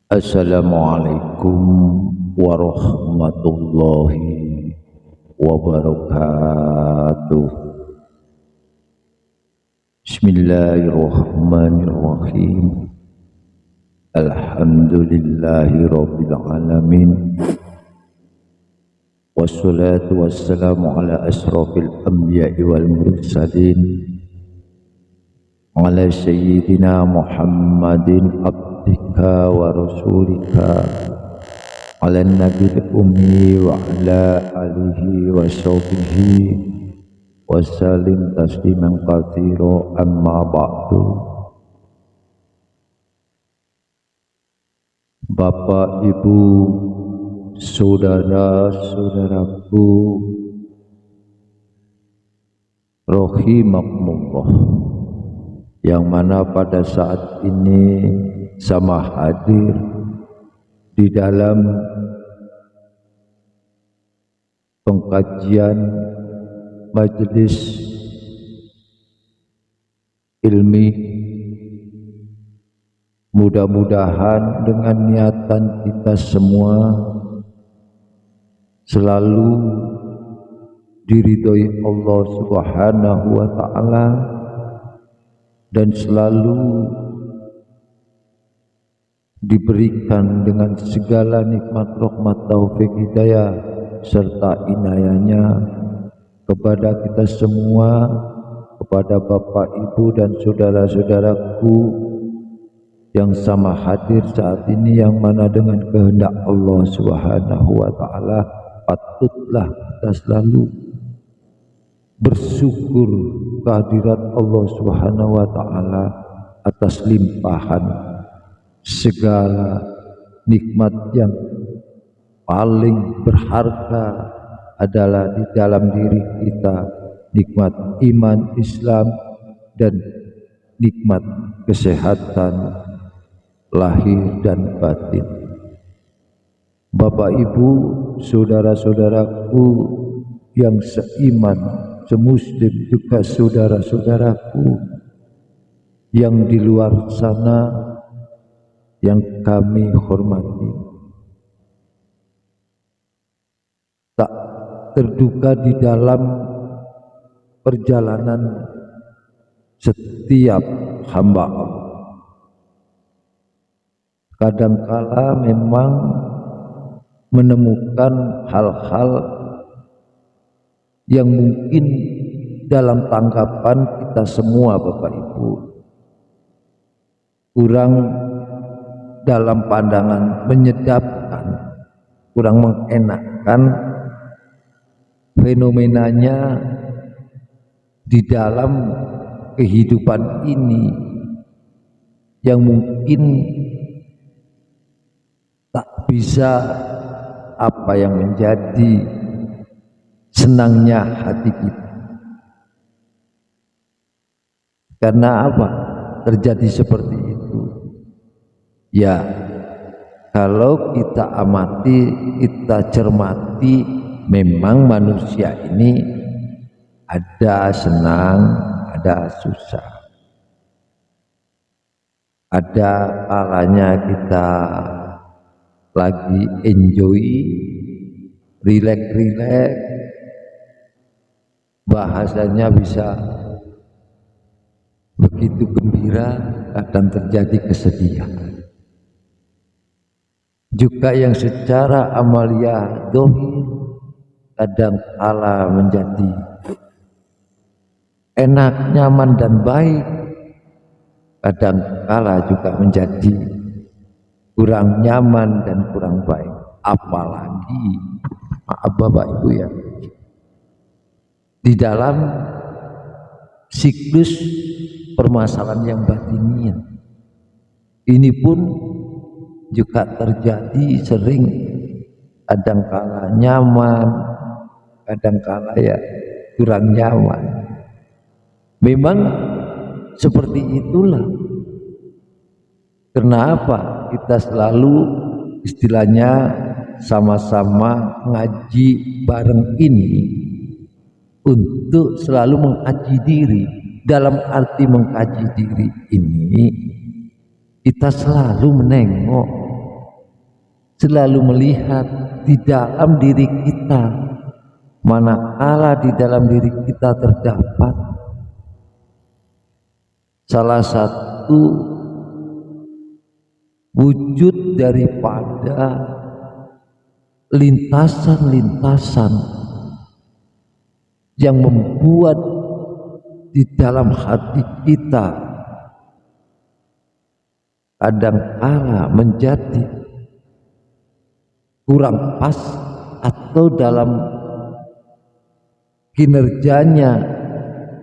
Assalamualaikum warahmatullahi wabarakatuh. Bismillahirrahmanirrahim. Alhamdulillahi rabbil alamin. Wassalatu wassalamu ala asrafil anbiya'i wal mursalin, ala sayyidina Muhammadin abdika wa rasulika, ala nabil ummi wa ala alihi wa sahbihi wa salim tasliman katsira, amma ba'du. Bapak, Ibu, saudara-saudaraku rahimakumullah, yang mana pada saat ini sama hadir di dalam pengkajian majelis ilmi. Mudah-mudahan dengan niatan kita semua selalu diridhoi Allah Subhanahu wa ta'ala dan selalu diberikan dengan segala nikmat rahmat taufik hidayah serta inayahnya kepada kita semua, kepada Bapak, Ibu dan saudara-saudaraku yang sama hadir saat ini, yang mana dengan kehendak Allah Subhanahu wa ta'ala patutlah kita selalu bersyukur kehadirat Allah Subhanahu wa ta'ala atas limpahan segala nikmat yang paling berharga adalah di dalam diri kita, nikmat iman Islam dan nikmat kesehatan lahir dan batin. Bapak, Ibu, saudara-saudaraku yang seiman, semuslim, juga saudara-saudaraku yang di luar sana yang kami hormati, tak terduga di dalam perjalanan setiap hamba Allah, kadangkala memang menemukan hal-hal yang mungkin dalam tanggapan kita semua, Bapak Ibu, kurang dalam pandangan menyedapkan, kurang mengenakkan fenomenanya di dalam kehidupan ini, yang mungkin tak bisa apa yang menjadi senangnya hati kita. Karena apa terjadi seperti itu? Ya, kalau kita amati, kita cermati, memang manusia ini ada senang, ada susah. Ada kalanya kita lagi enjoy, relax, bahasanya bisa begitu gembira, kadang terjadi kesedihan. Juga yang secara amalia dohir kadang kala menjadi enak, nyaman dan baik, kadang kala juga menjadi kurang nyaman dan kurang baik. Apalagi, maaf Bapak Ibu ya, di dalam siklus permasalahan yang batiniah ini pun juga terjadi sering, kadangkala nyaman, kadangkala ya kurang nyaman. Memang seperti itulah. Kenapa kita selalu istilahnya sama-sama ngaji bareng ini, untuk selalu mengkaji diri. Dalam arti mengkaji diri ini, kita selalu menengok selalu melihat di dalam diri kita, manakala di dalam diri kita terdapat salah satu wujud daripada lintasan-lintasan yang membuat di dalam hati kita kadang-kala menjadi kurang pas atau dalam kinerjanya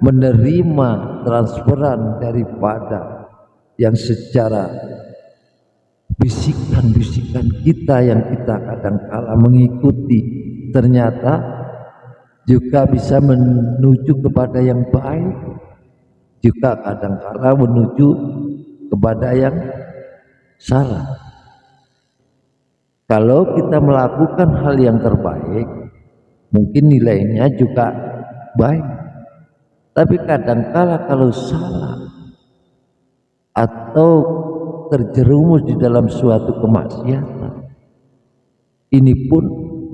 menerima transferan daripada yang secara bisikan-bisikan kita yang kita kadang-kala mengikuti, ternyata juga bisa menuju kepada yang baik, juga kadang-kala menuju kepada yang salah. Kalau kita melakukan hal yang terbaik, mungkin nilainya juga baik, tapi kadang-kala kalau salah atau terjerumus di dalam suatu kemaksiatan, ini pun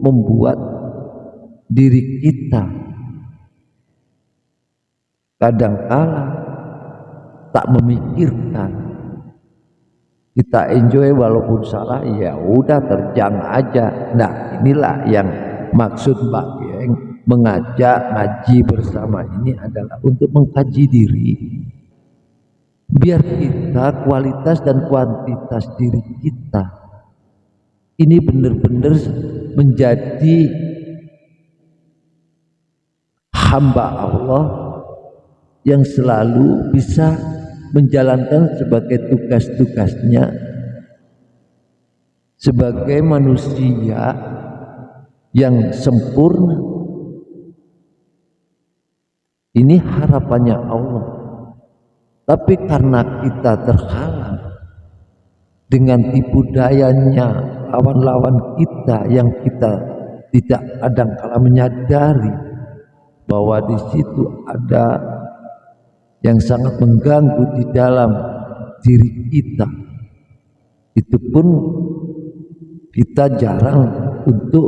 membuat diri kita kadang-kala tak memikirkan. Kita enjoy walaupun salah, ya udah terjang aja. Nah, inilah yang maksud Mbak Geng mengajak ngaji bersama ini adalah untuk mengkaji diri, biar kita kualitas dan kuantitas diri kita ini benar-benar menjadi hamba Allah yang selalu bisa menjalankan sebagai tugas-tugasnya sebagai manusia yang sempurna. Ini harapannya Allah. Tapi karena kita terhalang dengan tipu dayanya lawan-lawan kita yang kita tidak kadang-kala menyadari bahwa di situ ada yang sangat mengganggu di dalam diri kita, itu pun kita jarang untuk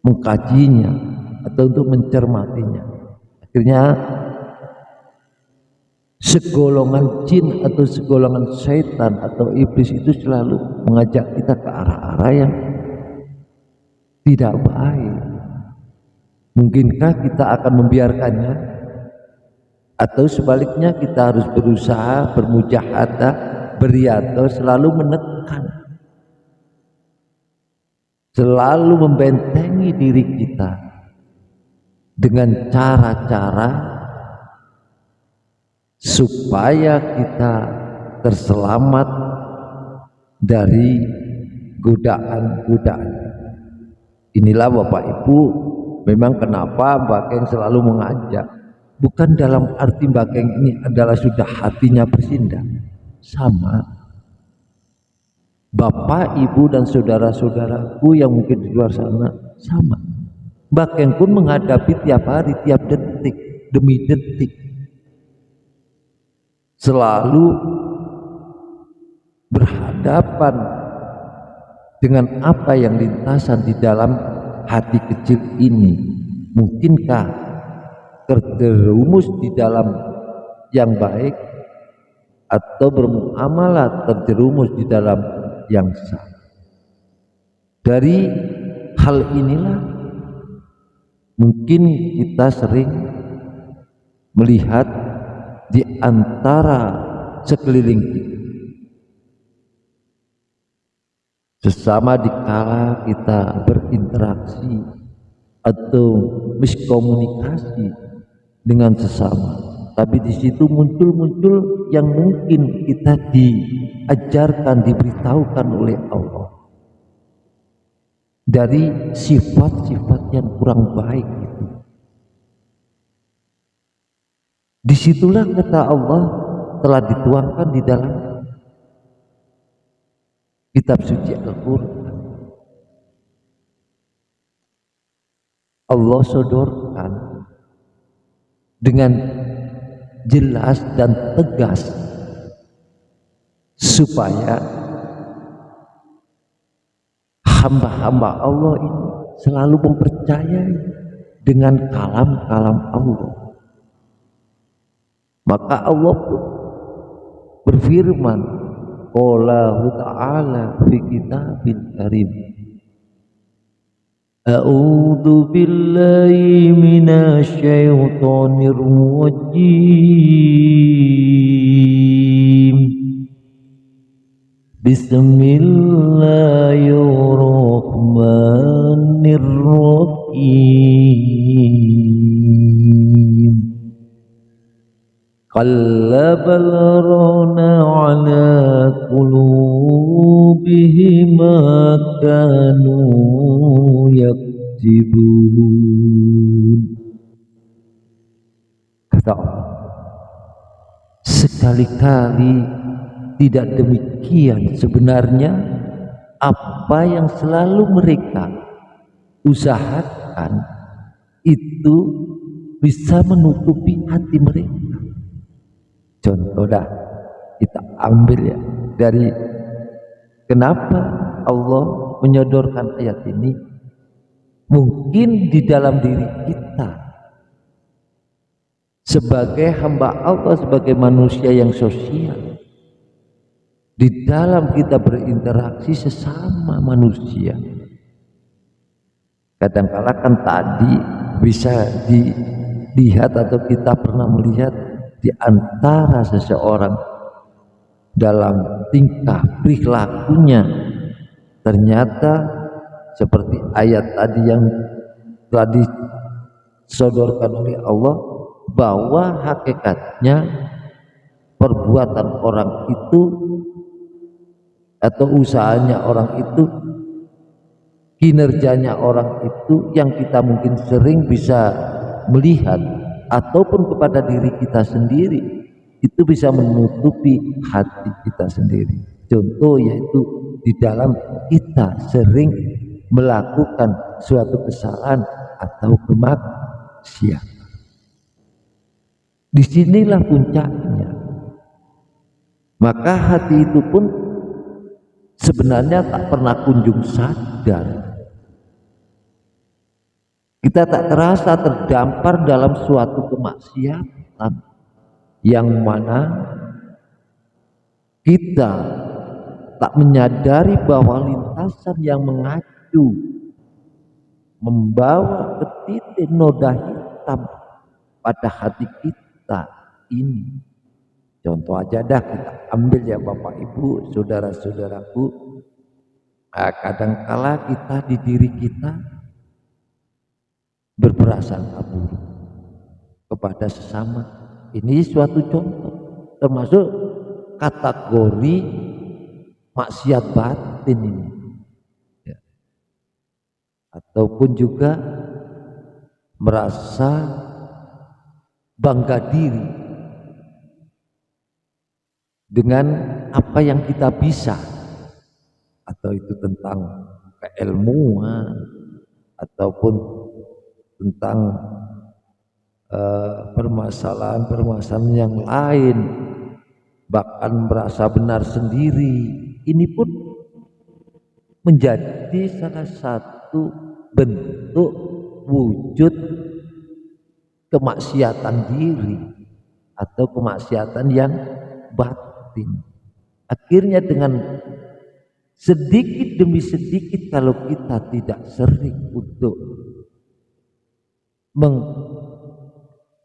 mengkajinya atau untuk mencermatinya. Akhirnya segolongan jin atau segolongan syaitan atau iblis itu selalu mengajak kita ke arah-arah yang tidak baik. Mungkinkah kita akan membiarkannya? Atau sebaliknya kita harus berusaha, bermujahadah, beriadah, selalu menekan, selalu membentengi diri kita dengan cara-cara supaya kita terselamat dari godaan-godaan. Inilah Bapak Ibu, memang kenapa Mbak Geng selalu mengajak, bukan dalam arti Mbak Geng ini adalah sudah hatinya bersindah, sama Bapak, Ibu dan saudara-saudaraku yang mungkin di luar sana sama. Mbak Geng pun menghadapi tiap hari, tiap detik demi detik, selalu berhadapan dengan apa yang lintasan di dalam hati kecil ini. Mungkinkah terjerumus di dalam yang baik atau bermuamalah terjerumus di dalam yang salah? Dari hal inilah mungkin kita sering melihat di antara sekeliling kita, sesama dikala kita berinteraksi atau miskomunikasi dengan sesama, tapi di situ muncul yang mungkin kita diajarkan, diberitahukan oleh Allah dari sifat-sifat yang kurang baik itu. Disitulah kata Allah telah dituangkan di dalam kitab suci Al-Quran. Allah sodorkan dengan jelas dan tegas supaya hamba-hamba Allah ini selalu mempercayai dengan kalam-kalam Allah. Maka Allah pun berfirman, Qala ta'ala fi kitabil karim, A'udzu billahi minasy syaithanir rajim. Bismillahirrahmanirrahim. Qallabal rana ala qulubihim ma kanu yaktibun. Kata Allah, sekali-kali tidak demikian sebenarnya apa yang selalu mereka usahakan itu bisa menutupi hati mereka. Contoh dah kita ambil ya dari kenapa Allah menyodorkan ayat ini. Mungkin di dalam diri kita sebagai hamba Allah, sebagai manusia yang sosial, di dalam kita berinteraksi sesama manusia, kadang-kala kan tadi bisa dilihat atau kita pernah melihat di antara seseorang dalam tingkah perilakunya, ternyata seperti ayat tadi yang telah disodorkan oleh Allah, bahwa hakikatnya perbuatan orang itu atau usahanya orang itu, kinerjanya orang itu yang kita mungkin sering bisa melihat ataupun kepada diri kita sendiri, itu bisa menutupi hati kita sendiri. Contoh yaitu di dalam kita sering melakukan suatu kesalahan atau kemaksiatan. Disinilah puncaknya. Maka hati itu pun sebenarnya tak pernah kunjung sadar. Kita tak terasa terdampar dalam suatu kemaksiatan yang mana kita tak menyadari bahwa lintasan yang mengacu membawa ke titik noda hitam pada hati kita ini. Contoh aja dah kita ambil ya Bapak Ibu, saudara-saudaraku, kadangkala kita di diri kita berprasangka buruk kepada sesama. Ini suatu contoh, termasuk kategori maksiat batin ini, ya. Ataupun juga merasa bangga diri dengan apa yang kita bisa, atau itu tentang keilmuan ataupun tentang permasalahan-permasalahan yang lain, bahkan merasa benar sendiri. Ini pun menjadi salah satu bentuk wujud kemaksiatan diri atau kemaksiatan yang batin. Akhirnya dengan sedikit demi sedikit, kalau kita tidak sering untuk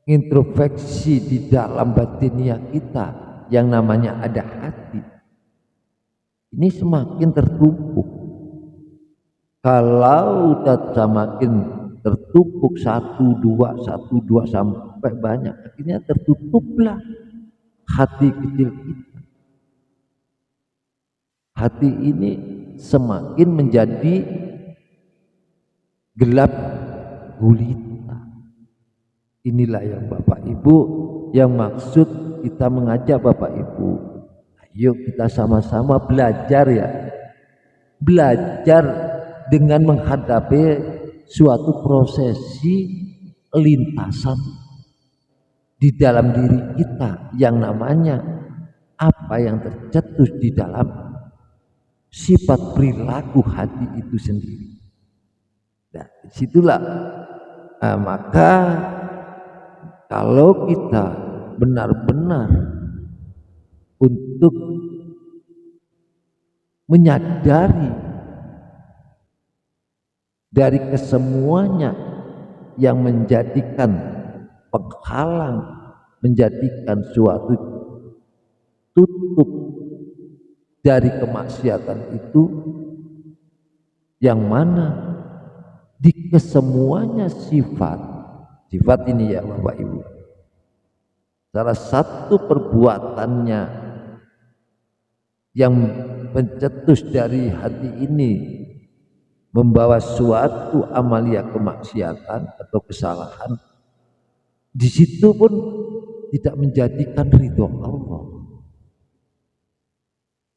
mengintrospeksi di dalam batinnya kita yang namanya ada hati, ini semakin tertumpuk. Kalau udah semakin tertumpuk satu dua sampai banyak, akhirnya tertutuplah hati kecil kita. Hati ini semakin menjadi gelap gulita. Inilah yang Bapak Ibu, yang maksud kita mengajak Bapak Ibu, ayo kita sama-sama belajar ya, belajar dengan menghadapi suatu prosesi lintasan di dalam diri kita yang namanya apa yang tercetus di dalam sifat perilaku hati itu sendiri. Nah, disitulah maka kalau kita benar-benar untuk menyadari dari kesemuanya yang menjadikan penghalang, menjadikan suatu tutup dari kemaksiatan itu, yang mana di kesemuanya sifat ini ya Bapak Ibu, salah satu perbuatannya yang mencetus dari hati ini membawa suatu amalia kemaksiatan atau kesalahan, di situ pun tidak menjadikan ridho Allah.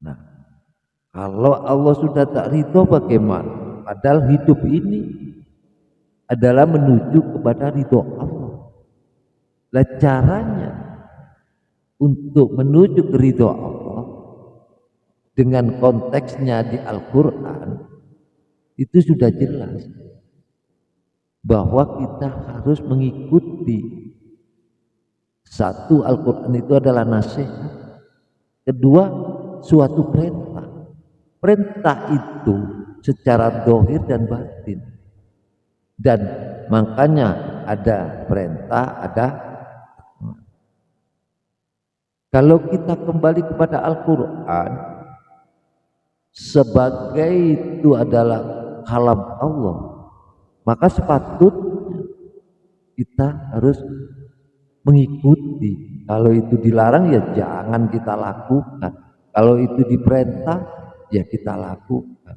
Nah, kalau Allah sudah tak ridho bagaimana? Padahal hidup ini adalah menuju kepada ridho Allah. Lah caranya untuk menuju ke ridho Allah dengan konteksnya di Al-Quran itu sudah jelas bahwa kita harus mengikuti. Satu, Al-Quran itu adalah nasihat. Kedua, suatu perintah. Perintah itu secara zahir dan batin. Dan makanya ada perintah, ada. Kalau kita kembali kepada Al-Quran, sebagai itu adalah kalam Allah, maka sepatutnya kita harus mengikuti. Kalau itu dilarang ya jangan kita lakukan, kalau itu diperintah ya kita lakukan.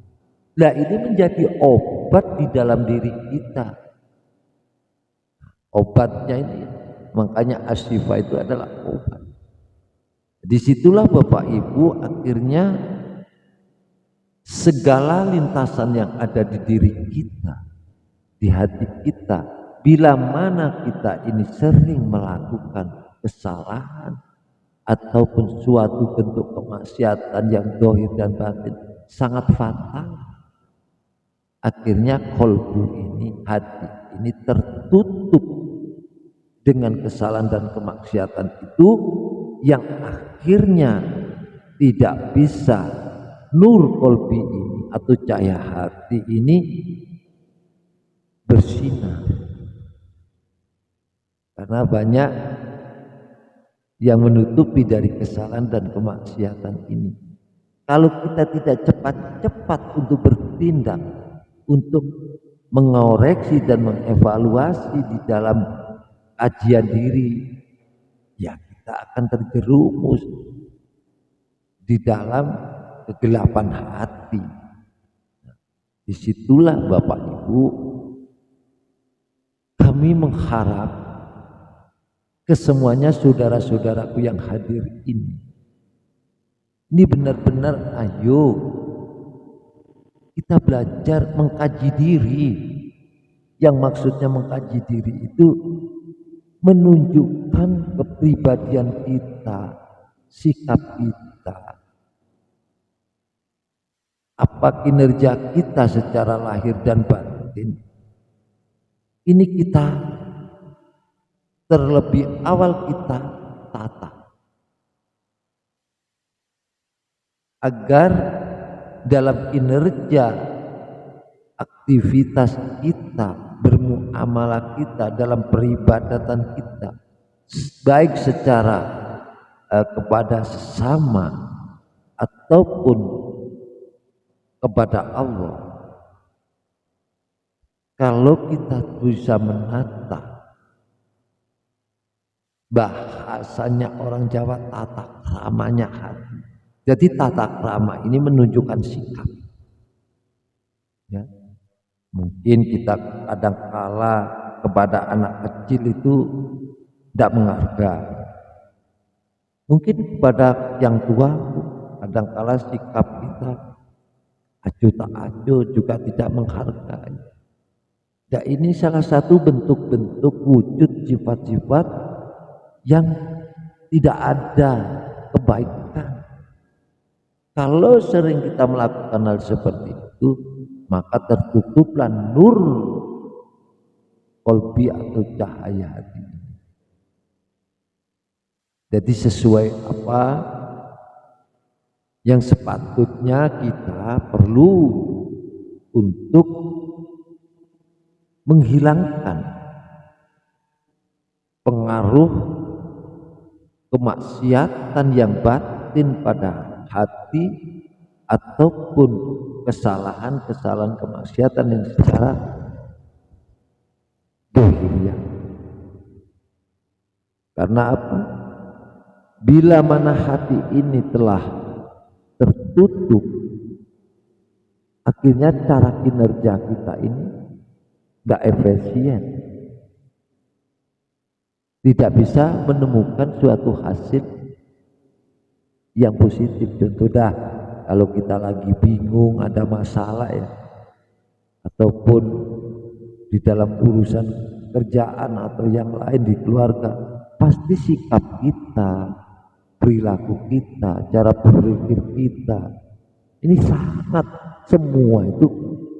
Nah, ini menjadi obat di dalam diri kita. Obatnya ini, makanya asyifa itu adalah obat. Disitulah Bapak Ibu akhirnya segala lintasan yang ada di diri kita, di hati kita, bila mana kita ini sering melakukan kesalahan ataupun suatu bentuk kemaksiatan yang zahir dan batin sangat fatal, akhirnya qalbu ini, hati ini tertutup dengan kesalahan dan kemaksiatan itu, yang akhirnya tidak bisa nur qalbi ini atau cahaya hati ini bersinar. Karena banyak yang menutupi dari kesalahan dan kemaksiatan ini. Kalau kita tidak cepat-cepat untuk bertindak, untuk mengoreksi dan mengevaluasi di dalam kajian diri, ya kita akan terjerumus di dalam kegelapan hati. Disitulah Bapak Ibu kami mengharap kesemuanya saudara-saudaraku yang hadir ini benar-benar ayo kita belajar mengkaji diri. Yang maksudnya mengkaji diri itu menunjukkan kepribadian kita, sikap kita, apa kinerja kita secara lahir dan batin. Ini kita terlebih awal kita tata agar dalam kinerja aktivitas kita, bermuamalah kita, dalam peribadatan kita, baik secara kepada sesama ataupun kepada Allah, kalau kita bisa menata, bahasanya orang Jawa tata kramanya hati. Jadi tata krama ini menunjukkan sikap. Ya. Mungkin kita kadang-kala kepada anak kecil itu tidak menghargai. Mungkin kepada yang tua kadang-kala sikap kita acuh tak acuh juga tidak menghargai. Nah, ini salah satu bentuk-bentuk wujud sifat-sifat yang tidak ada kebaikan. Kalau sering kita melakukan hal seperti itu, maka tertutuplah nur qalbi atau cahaya hati. Jadi sesuai apa yang sepatutnya kita perlu untuk menghilangkan pengaruh kemaksiatan yang batin pada hati ataupun kesalahan-kesalahan kemaksiatan yang secara dohiriyah. Karena apa? Bila mana hati ini telah tertutup, akhirnya cara kinerja kita ini nggak efisien, tidak bisa menemukan suatu hasil yang positif. Contoh dah, kalau kita lagi bingung ada masalah ya, ataupun di dalam urusan kerjaan atau yang lain di keluarga, pasti sikap kita, perilaku kita, cara berpikir kita ini sangat semua itu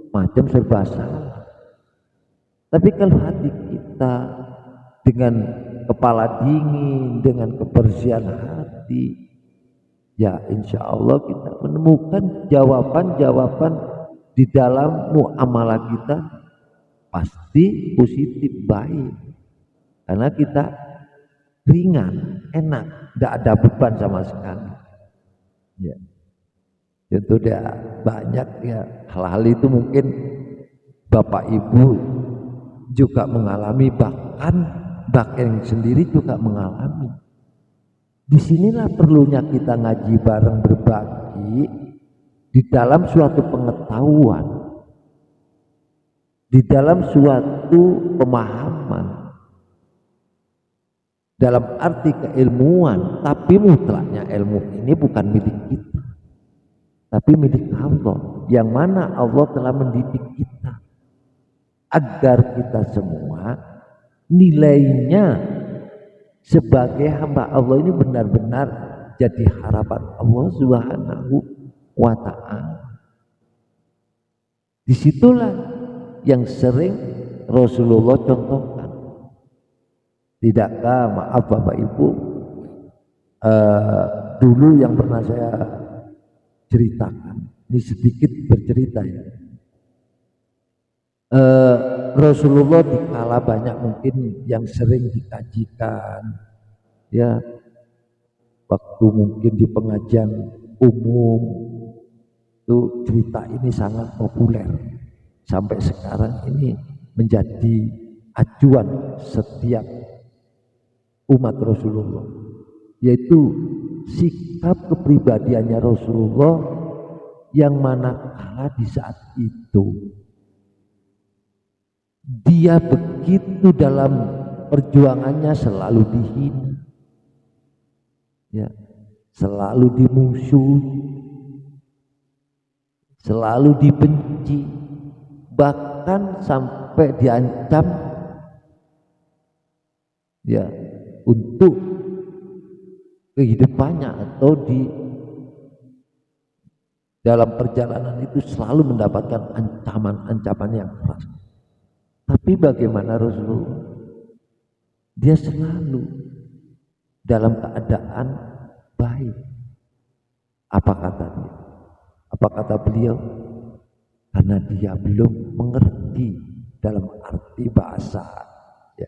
macam serba salah. Tapi kalau hati kita dengan kepala dingin, dengan kebersihan hati, ya insya Allah kita menemukan jawaban-jawaban di dalam muamalah kita pasti positif, baik, karena kita ringan, enak, tidak ada beban sama sekali. Ya, itu dia banyak ya hal-hal itu mungkin Bapak Ibu juga mengalami, bahkan sendiri juga mengalami. Disinilah perlunya kita ngaji bareng, berbagi di dalam suatu pengetahuan, di dalam suatu pemahaman, dalam arti keilmuan. Tapi mutlaknya ilmu ini bukan milik kita, tapi milik Allah, yang mana Allah telah mendidik kita agar kita semua nilainya sebagai hamba Allah ini benar-benar jadi harapan Allah Subhanahu wa ta'ala. Disitulah yang sering Rasulullah contohkan. Tidakkah, maaf Bapak Ibu, dulu yang pernah saya ceritakan, ini sedikit bercerita ya, Rasulullah dikala banyak mungkin yang sering dikajikan ya, waktu mungkin di pengajian umum itu cerita ini sangat populer sampai sekarang ini menjadi acuan setiap umat Rasulullah, yaitu sikap kepribadiannya Rasulullah yang manakala di saat itu dia begitu dalam perjuangannya selalu dihina, ya, selalu dimusuhi, selalu dibenci, bahkan sampai diancam ya untuk kehidupannya, atau di dalam perjalanan itu selalu mendapatkan ancaman-ancaman yang keras. Tapi bagaimana Rasulullah? Dia selalu dalam keadaan baik. Apa kata dia? Apa kata beliau? Karena dia belum mengerti dalam arti bahasa. Ya.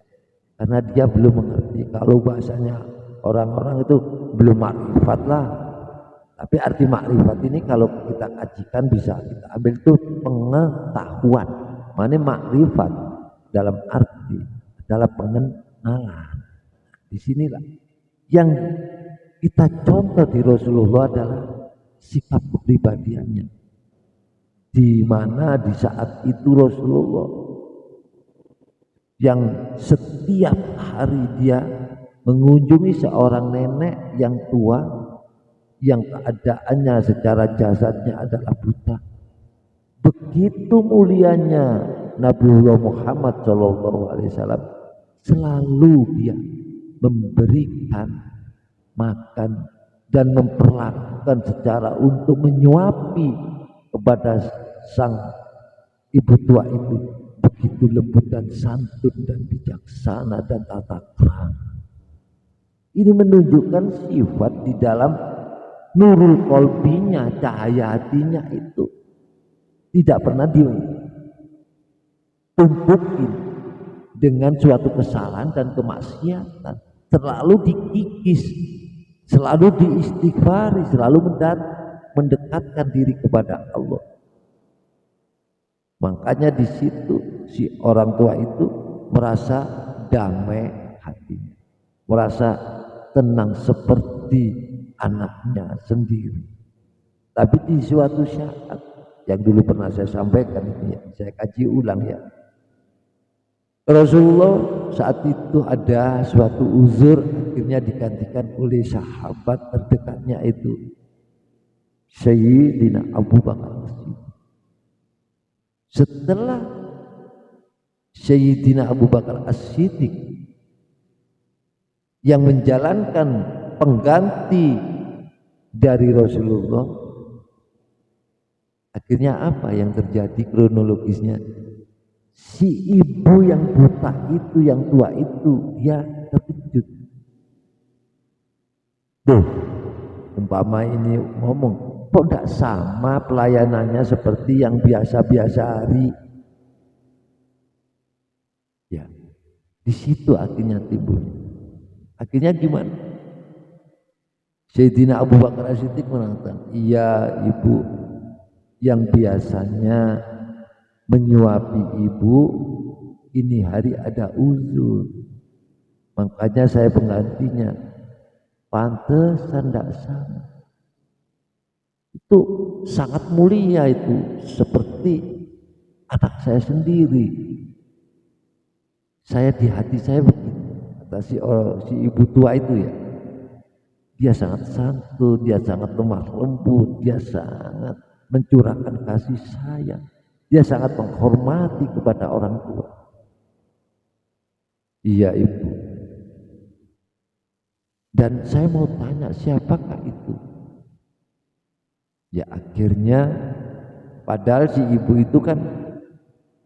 Karena dia belum mengerti. Kalau bahasanya orang-orang itu belum makrifat lah. Tapi arti makrifat ini kalau kita kajikan bisa kita ambil itu pengetahuan. Mana makrifat dalam arti adalah pengenalan. Di sinilah yang kita contoh di Rasulullah adalah sikap kepribadiannya, di mana di saat itu Rasulullah yang setiap hari dia mengunjungi seorang nenek yang tua yang keadaannya secara jasadnya adalah buta. Begitu mulianya Nabiullah Muhammad SAW, selalu dia memberikan makan dan memperlakukan secara untuk menyuapi kepada sang ibu tua itu begitu lembut dan santun dan bijaksana dan tata krama. Ini menunjukkan sifat di dalam nurul kolbinya, cahaya hatinya itu tidak pernah ditumpukin dengan suatu kesalahan dan kemaksiatan, selalu dikikis, selalu diistighfari, selalu mendekatkan diri kepada Allah. Makanya di situ si orang tua itu merasa damai hatinya, merasa tenang seperti anaknya sendiri. Tapi di suatu saat yang dulu pernah saya sampaikan itu ya, saya kaji ulang ya. Rasulullah saat itu ada suatu uzur, akhirnya digantikan oleh sahabat terdekatnya itu Sayyidina Abu Bakar. Setelah Sayyidina Abu Bakar As-Siddiq yang menjalankan pengganti dari Rasulullah, akhirnya apa yang terjadi kronologisnya? Si ibu yang buta itu, yang tua itu, dia terkejut. Tuh, umpama ini ngomong, kok tidak sama pelayanannya seperti yang biasa-biasa hari? Ya, di situ akhirnya timbulnya. Akhirnya gimana? Sayyidina Abu Bakar As-Siddiq mengatakan, iya ibu, yang biasanya menyuapi ibu, ini hari ada uzur, makanya saya penggantinya. Pantesan tidak sama. Itu sangat mulia, itu seperti anak saya sendiri. Saya di hati saya begitu, kata si ibu tua itu ya. Dia sangat santun, dia sangat lemah lembut, dia sangat mencurahkan kasih sayang, dia sangat menghormati kepada orang tua. Iya ibu. Dan saya mau tanya, siapakah itu? Ya akhirnya, padahal si ibu itu kan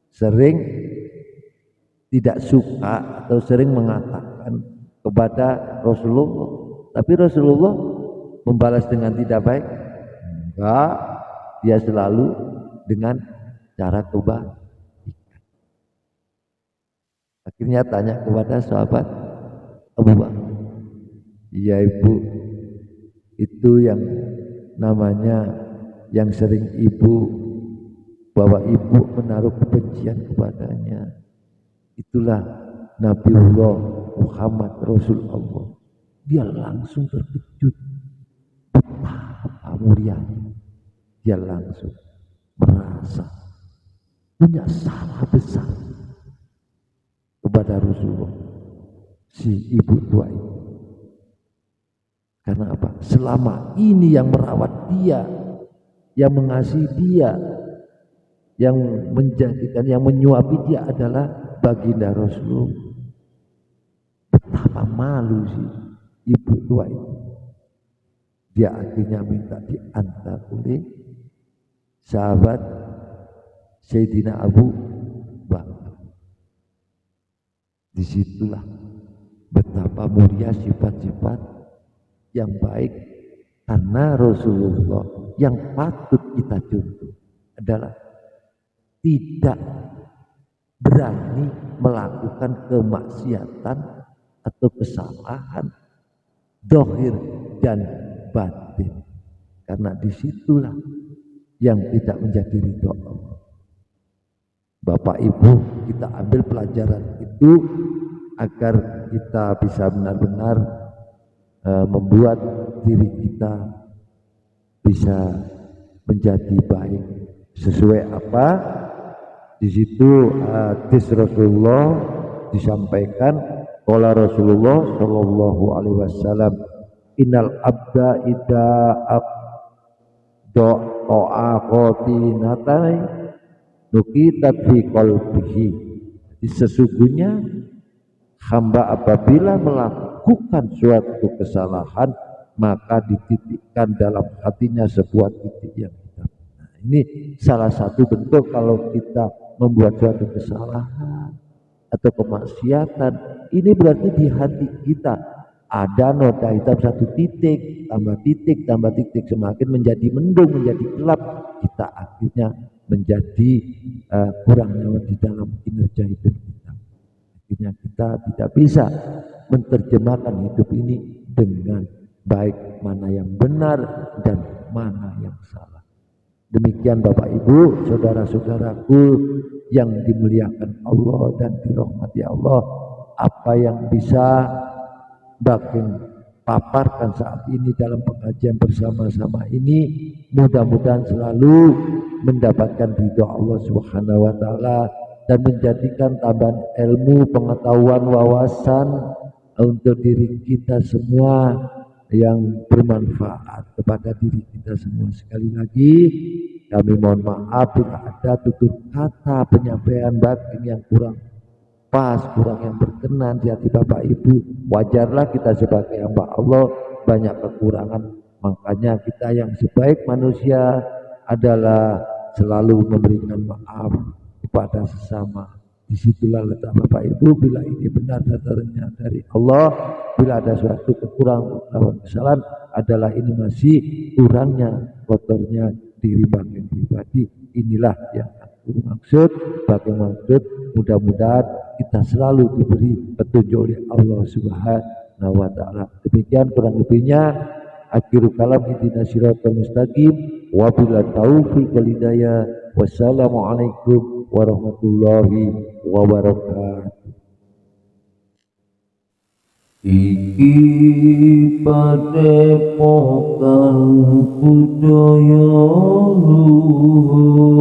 sering tidak suka atau sering mengatakan kepada Rasulullah, tapi Rasulullah membalas dengan tidak baik. Enggak, dia selalu dengan cara kebaikan. Akhirnya tanya kepada sahabat Abu Bakar, iya ibu, itu yang namanya yang sering ibu, bahwa ibu menaruh kebencian kepadanya, itulah Nabiullah Muhammad Rasulullah. Dia langsung terkejut, betapa mulianya. Dia langsung merasa punya salah besar kepada Rasulullah, si ibu tua itu. Karena apa? Selama ini yang merawat dia, yang mengasihi dia, yang menjadikan, yang menyuapi dia adalah baginda Rasulullah. Betapa malu sih ibu tua itu. Dia akhirnya minta diantar oleh sahabat Sayyidina Abu Bakar. Disitulah betapa mulia sifat-sifat yang baik, karena Rasulullah yang patut kita contoh adalah tidak berani melakukan kemaksiatan atau kesalahan zahir dan batin, karena disitulah yang tidak menjadi ridho Allah. Bapak Ibu, kita ambil pelajaran itu agar kita bisa benar-benar membuat diri kita bisa menjadi baik sesuai apa di situ hadis Rasulullah disampaikan. Qala Rasulullah sallallahu alaihi wasallam, innal abda idza doa qatinatai nukitat fi qalbihi. Sesungguhnya hamba apabila melakukan suatu kesalahan, maka dititikkan dalam hatinya sebuah titik yang hitam. Nah, ini salah satu bentuk kalau kita membuat suatu kesalahan atau kemaksiatan, ini berarti di hati kita ada noda hitam satu titik, tambah titik, semakin menjadi mendung, menjadi gelap, kita akhirnya menjadi kurang nyawa di dalam kinerja hidup kita. Akhirnya kita tidak bisa menerjemahkan hidup ini dengan baik, mana yang benar dan mana yang salah. Demikian Bapak Ibu, saudara-saudaraku yang dimuliakan Allah dan dirahmati Allah, apa yang bisa Bakin paparkan saat ini dalam pengajian bersama-sama ini, mudah-mudahan selalu mendapatkan ridha Allah Subhanahu wa taala dan menjadikan tambahan ilmu, pengetahuan, wawasan untuk diri kita semua yang bermanfaat kepada diri kita semua. Sekali lagi kami mohon maaf bila ada tutur kata penyampaian batin yang kurang pas, kurang yang berkenan di hati Bapak Ibu. Wajarlah kita sebagai hamba Allah banyak kekurangan, makanya kita yang sebaik manusia adalah selalu memberikan maaf kepada sesama. Disitulah letak Bapak Ibu, bila ini benar datangnya dari Allah, bila ada suatu kekurangan atau kesalahan adalah ini masih kurangnya, kotornya diri bagian pribadi. Inilah yang aku maksud, bagian maksud, mudah-mudahan kita selalu diberi petunjuk oleh Allah Subhanahu wa taala. Demikian kurang lebihnya, akhiru kalam ihdinas siratal mustaqim wa bil taufiq wal hidayah. Wassalamualaikum warahmatullahi wabarakatuh. Iki padepokan budaya luhur